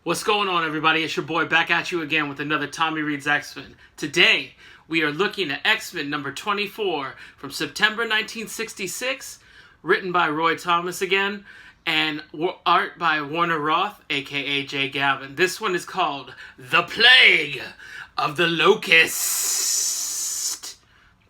What's going on, everybody? It's your boy back at you again with another Tommy Reads X-Men. Today, we are looking at X-Men number 24 from September 1966, written by Roy Thomas again, and art by Warner Roth, aka Jay Gavin. This one is called The Plague of the Locust.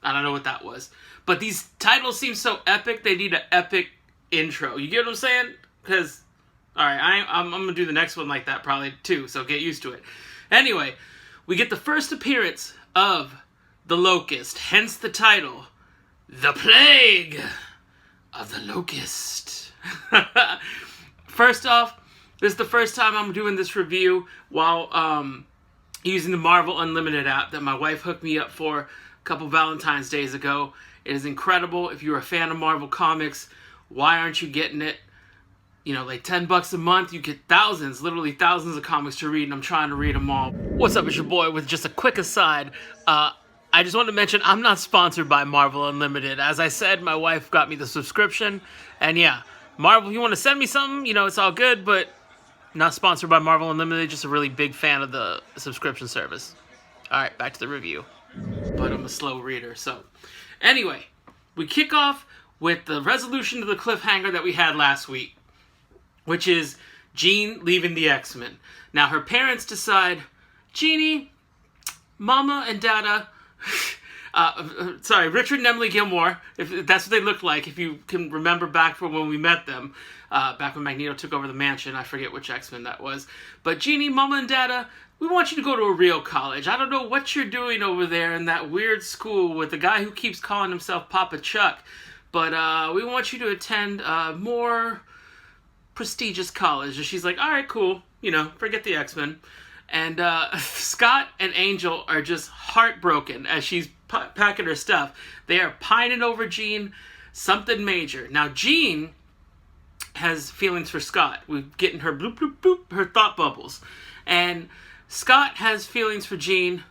I don't know what that was. But these titles seem so epic, they need an epic intro. You get what I'm saying? Because... alright, I'm going to do the next one like that probably too, so get used to it. Anyway, we get the first appearance of the Locust, hence the title, The Plague of the Locust. First off, this is the first time I'm doing this review while using the Marvel Unlimited app that my wife hooked me up for a couple Valentine's days ago. It is incredible. If you're a fan of Marvel Comics, why aren't you getting it? You know, like $10 a month, you get thousands, literally thousands of comics to read, and I'm trying to read them all. What's up, it's your boy with just a quick aside. I just wanted to mention I'm not sponsored by Marvel Unlimited. As I said, my wife got me the subscription, and yeah, Marvel, if you want to send me something, you know, it's all good, but not sponsored by Marvel Unlimited, just a really big fan of the subscription service. Alright, back to the review. But I'm a slow reader, so. Anyway, we kick off with the resolution to the cliffhanger that we had last week, which is Jean leaving the X-Men. Now, her parents decide, Jeannie, Mama and Dada, Richard and Emily Gilmore, if that's what they look like, if you can remember back from when we met them, back when Magneto took over the mansion, I forget which X-Men that was. But Jeannie, Mama and Dada, we want you to go to a real college. I don't know what you're doing over there in that weird school with the guy who keeps calling himself Papa Chuck, but we want you to attend more prestigious college. And she's like, all right, cool, you know, forget the X-Men. And Scott and Angel are just heartbroken as she's packing her stuff. They are pining over Jean, something major. Now Jean has feelings for Scott. We're getting her bloop bloop bloop, her thought bubbles. And Scott has feelings for Jean.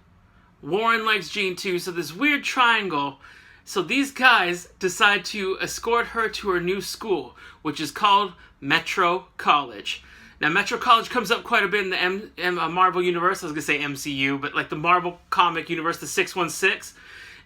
Warren likes Jean too, so this weird triangle. So these guys decide to escort her to her new school, which is called Metro College. Now, Metro College comes up quite a bit in the Marvel Universe. I was going to say MCU, but like the Marvel comic universe, the 616.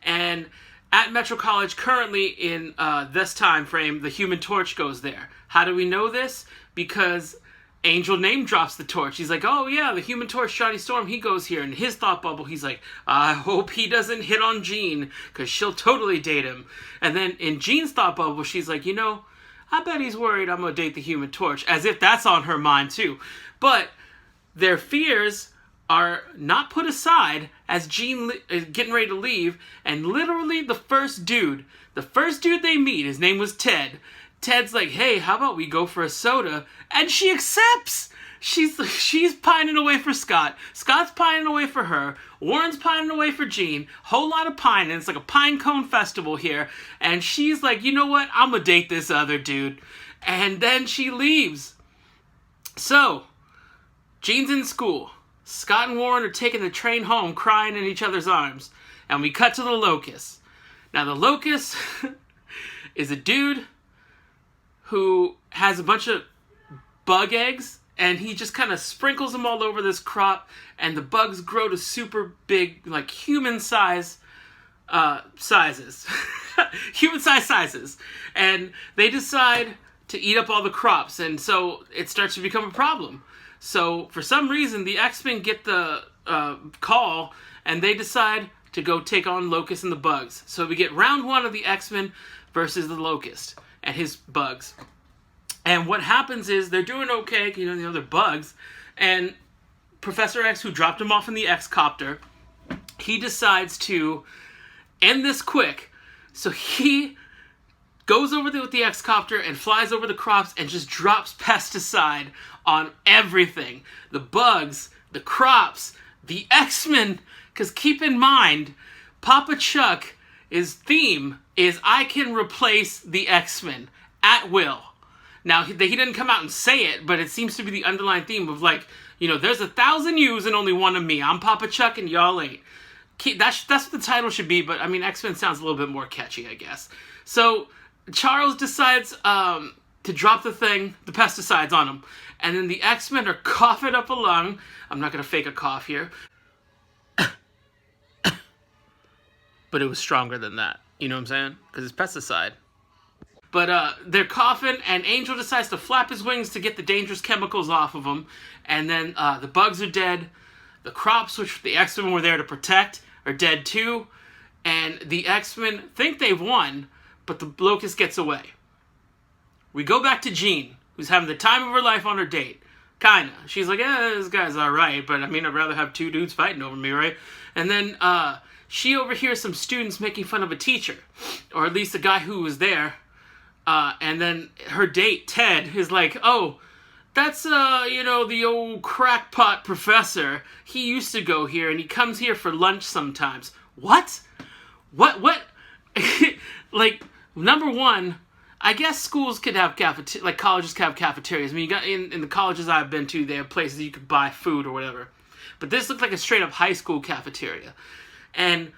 And at Metro College, currently in this time frame, the Human Torch goes there. How do we know this? Because Angel name drops the Torch. He's like, oh yeah, the Human Torch, Johnny Storm, he goes here. In his thought bubble, he's like, I hope he doesn't hit on Jean, because she'll totally date him. And then in Jean's thought bubble, she's like, you know, I bet he's worried I'm going to date the Human Torch. As if that's on her mind too. But their fears are not put aside as Jean is getting ready to leave. And literally the first dude they meet, his name was Ted. Ted's like, hey, how about we go for a soda? And she accepts. She's pining away for Scott. Scott's pining away for her. Warren's pining away for Jean. Whole lot of pining. It's like a pine cone festival here. And she's like, you know what? I'm gonna date this other dude. And then she leaves. So, Jean's in school. Scott and Warren are taking the train home, crying in each other's arms. And we cut to the Locust. Now, the Locust is a dude who has a bunch of bug eggs, and he just kind of sprinkles them all over this crop, and the bugs grow to super big, like human-size sizes. Human-size sizes. And they decide to eat up all the crops, and so it starts to become a problem. So, for some reason, the X-Men get the call, and they decide to go take on Locust and the bugs. So we get round one of the X-Men versus the Locust and his bugs. And what happens is they're doing okay, you know, they're bugs. And Professor X, who dropped him off in the X-Copter, he decides to end this quick. So he goes over there with the X-Copter and flies over the crops and just drops pesticide on everything. The bugs, the crops, the X-Men. Because keep in mind, Papa Chuck, his theme is I can replace the X-Men at will. Now, he didn't come out and say it, but it seems to be the underlying theme of like, you know, there's 1,000 yous and only one of me. I'm Papa Chuck and y'all ain't. That's what the title should be, but I mean, X-Men sounds a little bit more catchy, I guess. So, Charles decides to drop the pesticides on them. And then the X-Men are coughing up a lung. I'm not going to fake a cough here. But it was stronger than that. You know what I'm saying? Because it's pesticide. But they're coughing, and Angel decides to flap his wings to get the dangerous chemicals off of them. And then the bugs are dead. The crops, which the X-Men were there to protect, are dead too. And the X-Men think they've won, but the Locust gets away. We go back to Jean, who's having the time of her life on her date. Kinda. She's like, this guy's alright, but I mean, I'd rather have two dudes fighting over me, right? And then she overhears some students making fun of a teacher, or at least the guy who was there. And then her date, Ted, is like, oh, that's, the old crackpot professor. He used to go here, and he comes here for lunch sometimes. What? What? Like, number one, I guess schools could have colleges could have cafeterias. I mean, you got in the colleges I've been to, they have places you could buy food or whatever. But this looked like a straight up high school cafeteria. And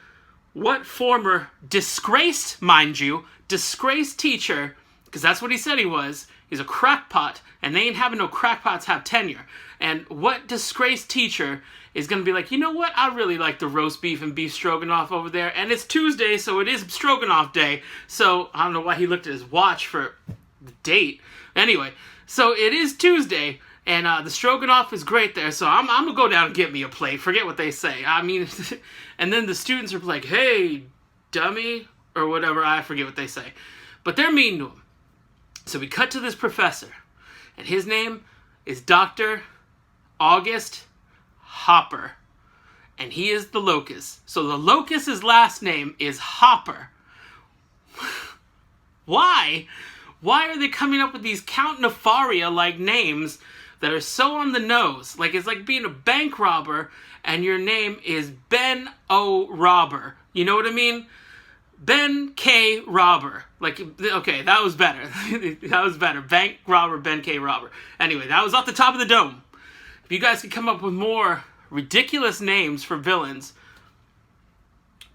what former disgraced, mind you, disgraced teacher, because that's what he said he was, he's a crackpot, and they ain't having no crackpots have tenure. And what disgraced teacher is going to be like, you know what, I really like the roast beef and beef stroganoff over there, and it's Tuesday, so it is stroganoff day, so I don't know why he looked at his watch for the date. Anyway, so it is Tuesday, and the stroganoff is great there, so I'm going to go down and get me a plate, forget what they say. I mean, and then the students are like, hey, dummy, or whatever, I forget what they say. But they're mean to him. So we cut to this professor, and his name is Dr. August Hopper, and he is the Locust. So the Locust's last name is Hopper. Why? Why are they coming up with these Count Nefaria-like names that are so on the nose? Like, it's like being a bank robber, and your name is Ben O. Robber. You know what I mean? Ben K. Robber. Like, okay, that was better. That was better. Bank robber, Ben K. Robber. Anyway, that was off the top of the dome. If you guys could come up with more ridiculous names for villains,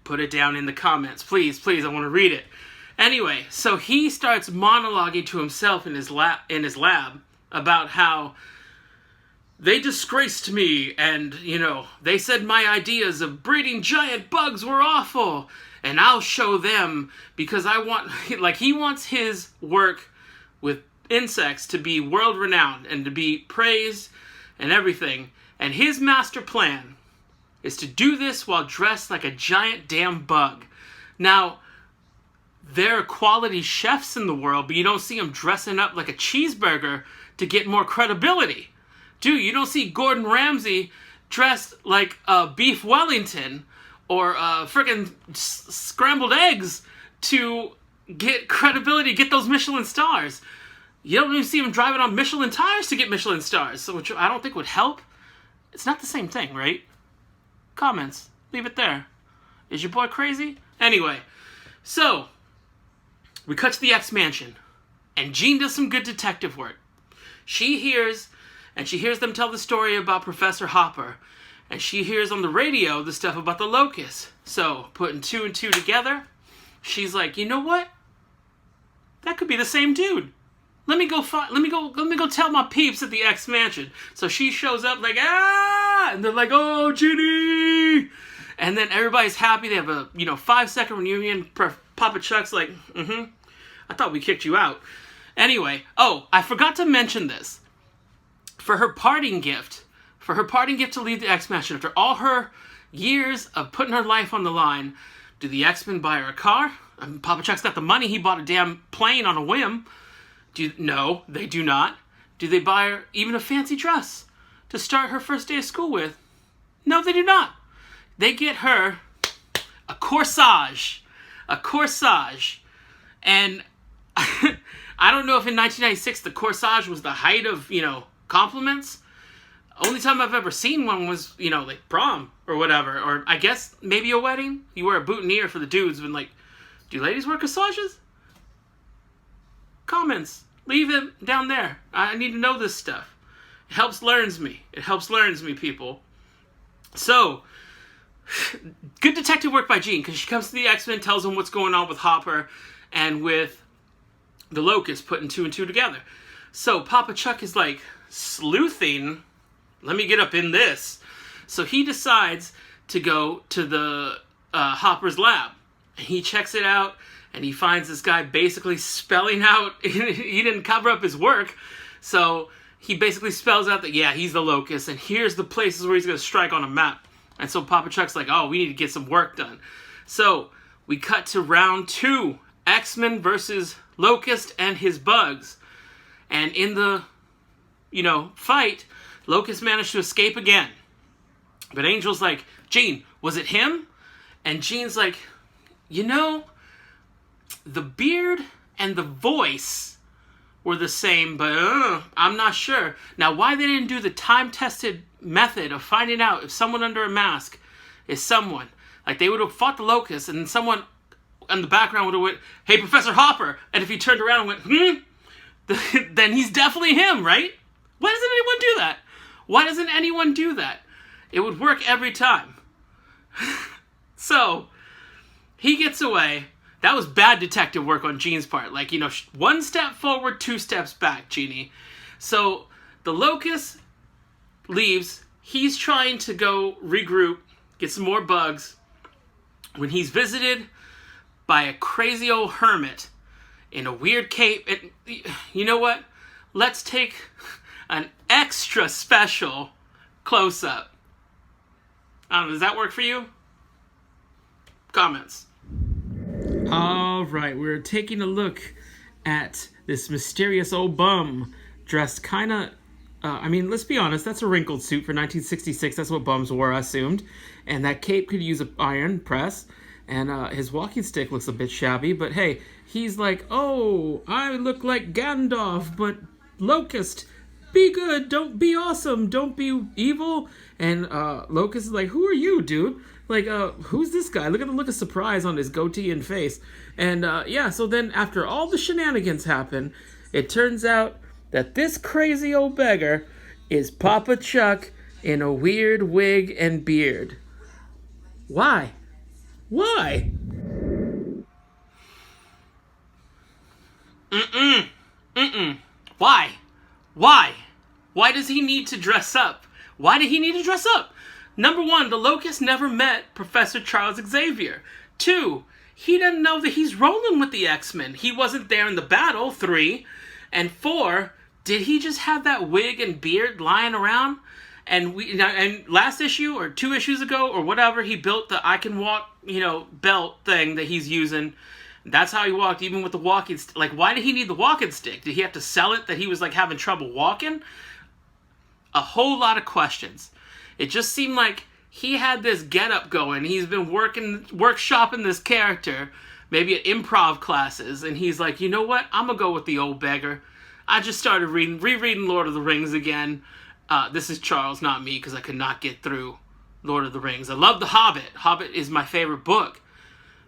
put it down in the comments. Please, I want to read it. Anyway, so he starts monologuing to himself in his lab about how they disgraced me, and, they said my ideas of breeding giant bugs were awful. And I'll show them, because I want, he wants his work with insects to be world-renowned and to be praised and everything. And his master plan is to do this while dressed like a giant damn bug. Now, there are quality chefs in the world, but you don't see them dressing up like a cheeseburger to get more credibility. Dude, you don't see Gordon Ramsay dressed like a beef Wellington or freaking scrambled eggs to get credibility, get those Michelin stars. You don't even see him driving on Michelin tires to get Michelin stars, which I don't think would help. It's not the same thing, right? Comments. Leave it there. Is your boy crazy? Anyway, so we cut to the X Mansion, and Jean does some good detective work. She hears them tell the story about Professor Hopper, and she hears on the radio the stuff about the Locust. So, putting two and two together, she's like, you know what? That could be the same dude. Let me go tell my peeps at the X Mansion. So she shows up like, and they're like, oh, Ginny! And then everybody's happy. They have a 5-second reunion. Papa Chuck's like, I thought we kicked you out. Anyway, I forgot to mention this. For her parting gift to leave the X Mansion, after all her years of putting her life on the line, do the X-Men buy her a car? Papa Chuck's got the money. He bought a damn plane on a whim. No, they do not. Do they buy her even a fancy dress to start her first day of school with? No, they do not. They get her a corsage. A corsage. And I don't know if in 1996 the corsage was the height of, compliments. Only time I've ever seen one was, like prom or whatever. Or I guess maybe a wedding. You wear a boutonniere for the dudes. But do ladies wear corsages? Comments. Leave it down there. I need to know this stuff. It helps learns me. People. So, good detective work by Jean, because she comes to the X-Men, tells them what's going on with Hopper and with the Locust, putting 2 and 2 together. So Papa Chuck is like, sleuthing? Let me get up in this. So he decides to go to the Hopper's lab. And he checks it out, and he finds this guy basically spelling out, he didn't cover up his work, so he basically spells out that, yeah, he's the Locust, and here's the places where he's going to strike on a map. And so Papa Chuck's like, oh, we need to get some work done. So we cut to round 2, X-Men versus Locust and his bugs. And in the, fight, Locust managed to escape again. But Angel's like, Jean, was it him? And Jean's like, the beard and the voice were the same, but I'm not sure. Now, why they didn't do the time-tested method of finding out if someone under a mask is someone. Like, they would have fought the Locust, and someone in the background would have went, hey, Professor Hopper. And if he turned around and went, then he's definitely him, right? Why doesn't anyone do that? Why doesn't anyone do that? It would work every time. So, he gets away. That was bad detective work on Jean's part. Like, 1 step forward, 2 steps back, Jeannie. So, the Locust leaves. He's trying to go regroup, get some more bugs, when he's visited by a crazy old hermit in a weird cape. You know what? Let's take an extra special close-up. I don't know, does that work for you? Comments. All right, we're taking a look at this mysterious old bum dressed kind of, let's be honest, that's a wrinkled suit for 1966. That's what bums wore, I assumed. And that cape could use an iron press. And his walking stick looks a bit shabby, but hey, he's like, oh, I look like Gandalf, but Locust, be good, don't be awesome, don't be evil. And Locust is like, who are you, dude? Like, who's this guy? Look at the look of surprise on his goatee and face. And so then after all the shenanigans happen, it turns out that this crazy old beggar is Papa Chuck in a weird wig and beard. Why? Why? Why? Why? Why does he need to dress up? Why did he need to dress up? Number 1, the Locust never met Professor Charles Xavier. 2, he doesn't know that he's rolling with the X-Men. He wasn't there in the battle. 3. And 4, did he just have that wig and beard lying around? And last issue or 2 issues ago or whatever, he built the I Can Walk, belt thing that he's using. That's how he walked, even with the walking stick. Like, why did he need the walking stick? Did he have to sell it that he was, having trouble walking? A whole lot of questions. It just seemed like he had this get-up going. He's been workshopping this character, maybe at improv classes, and he's like, you know what? I'm going to go with the old beggar. I just started rereading Lord of the Rings again. This is Charles, not me, because I could not get through Lord of the Rings. I love The Hobbit. Hobbit is my favorite book.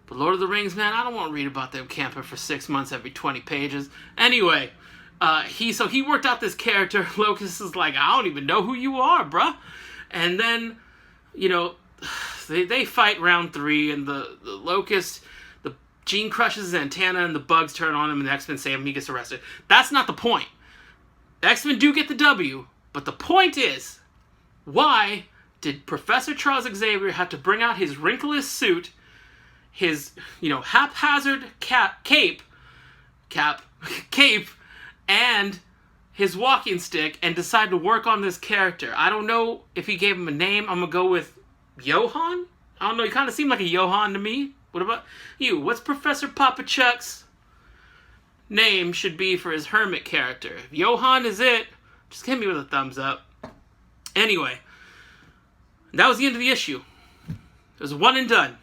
But Lord of the Rings, man, I don't want to read about them camping for 6 months every 20 pages. Anyway, he worked out this character. Locust is like, I don't even know who you are, bruh. And then, they fight round 3, and the Locust, the Jean crushes his antenna, and the bugs turn on him, and the X-Men save him. He gets arrested. That's not the point. The X-Men do get the W, but the point is, why did Professor Charles Xavier have to bring out his wrinkless suit, his, haphazard cape, and his walking stick, and decide to work on this character? I don't know if he gave him a name. I'm going to go with Yohan? I don't know. He kind of seemed like a Yohan to me. What about you? What's Professor Papa Chuck's name should be for his hermit character? If Yohan is it, just hit me with a thumbs up. Anyway, that was the end of the issue. It was one and done.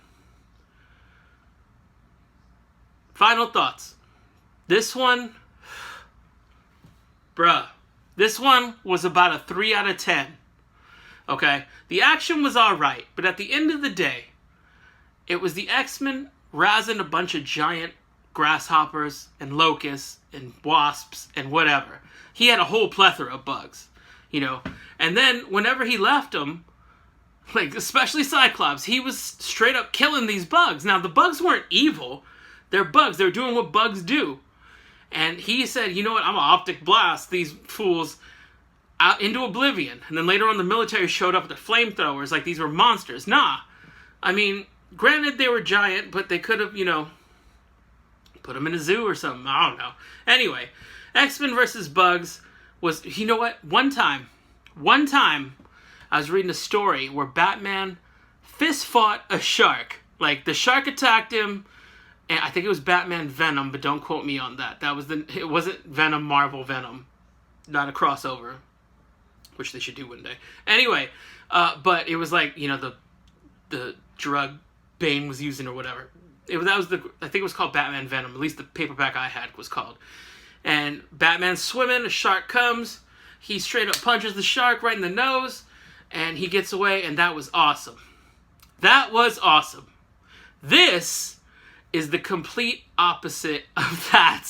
Final thoughts. This one, this one was about a 3 out of 10. Okay? The action was alright, but at the end of the day, it was the X-Men razzing a bunch of giant grasshoppers and locusts and wasps and whatever. He had a whole plethora of bugs, And then whenever he left them, especially Cyclops, he was straight up killing these bugs. Now, the bugs weren't evil. They're bugs. They're doing what bugs do. And he said, you know what, I'm gonna optic blast these fools out into oblivion. And then later on, the military showed up with the flamethrowers like these were monsters. Nah. I mean, granted, they were giant, but they could have, you know, put them in a zoo or something. I don't know. Anyway, X-Men versus Bugs was, you know what? One time, I was reading a story where Batman fist fought a shark. Like, the shark attacked him, and I think it was Batman Venom, but don't quote me on that. It wasn't Venom, Marvel Venom. Not a crossover, which they should do one day. Anyway, but it was like, you know, the drug Bane was using or whatever. I think it was called Batman Venom. At least the paperback I had was called. And Batman's swimming, a shark comes, he straight up punches the shark right in the nose, and he gets away, and that was awesome. That was awesome. This is the complete opposite of that.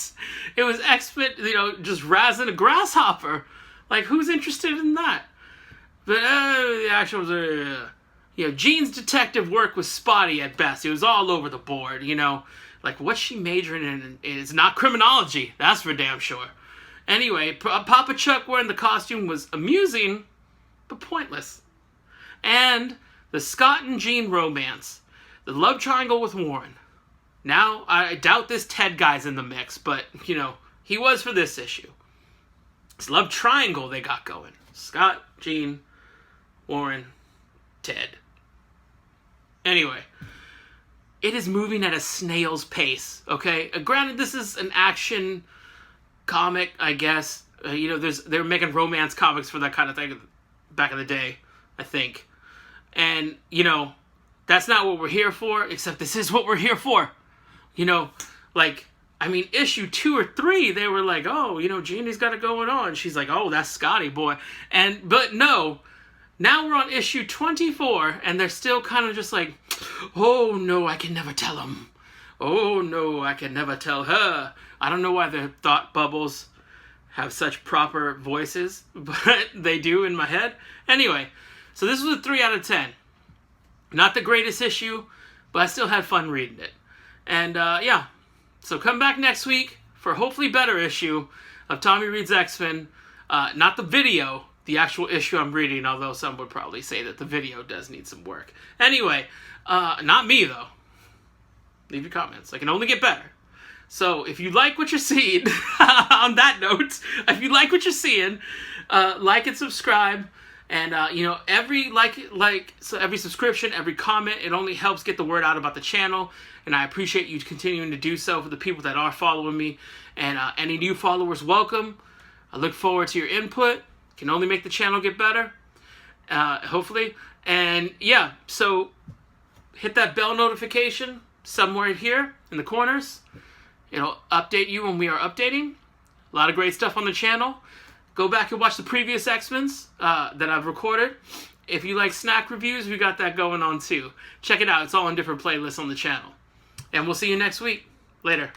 It was X-Men, you know, just razzing a grasshopper. Like, who's interested in that? But the action was, you know, Jean's detective work was spotty at best. It was all over the board, you know. Like, what's she majoring in? It's not criminology. That's for damn sure. Anyway, Papa Chuck wearing the costume was amusing, but pointless. And the Scott and Jean romance. The love triangle with Warren. Now, I doubt this Ted guy's in the mix, but, you know, he was for this issue. It's love triangle they got going. Scott, Jean, Warren, Ted. Anyway, it is moving at a snail's pace, okay? Granted, this is an action comic, I guess. You know, they're making romance comics for that kind of thing back in the day, I think. And, you know, that's not what we're here for, except this is what we're here for. You know, like, I mean, issue 2 or 3, they were like, oh, you know, Jeannie's got it going on. She's like, oh, that's Scotty boy. But no, now we're on issue 24, and they're still kind of just like, oh, no, I can never tell him. Oh, no, I can never tell her. I don't know why the thought bubbles have such proper voices, but they do in my head. Anyway, so this was a 3 out of 10. Not the greatest issue, but I still had fun reading it. And, yeah, so come back next week for a hopefully better issue of Tommy Reed's X-Men. Not the video, the actual issue I'm reading, although some would probably say that the video does need some work. Anyway, not me, though. Leave your comments. I can only get better. So if you like what you're seeing, on that note, if you like what you're seeing, like and subscribe. And, you know, every every subscription, every comment, it only helps get the word out about the channel. And I appreciate you continuing to do so for the people that are following me. And any new followers, welcome. I look forward to your input. Can only make the channel get better, hopefully. And, yeah, so hit that bell notification somewhere here in the corners. It'll update you when we are updating. A lot of great stuff on the channel. Go back and watch the previous X-Men's that I've recorded. If you like snack reviews, we got that going on too. Check it out. It's all in different playlists on the channel. And we'll see you next week. Later.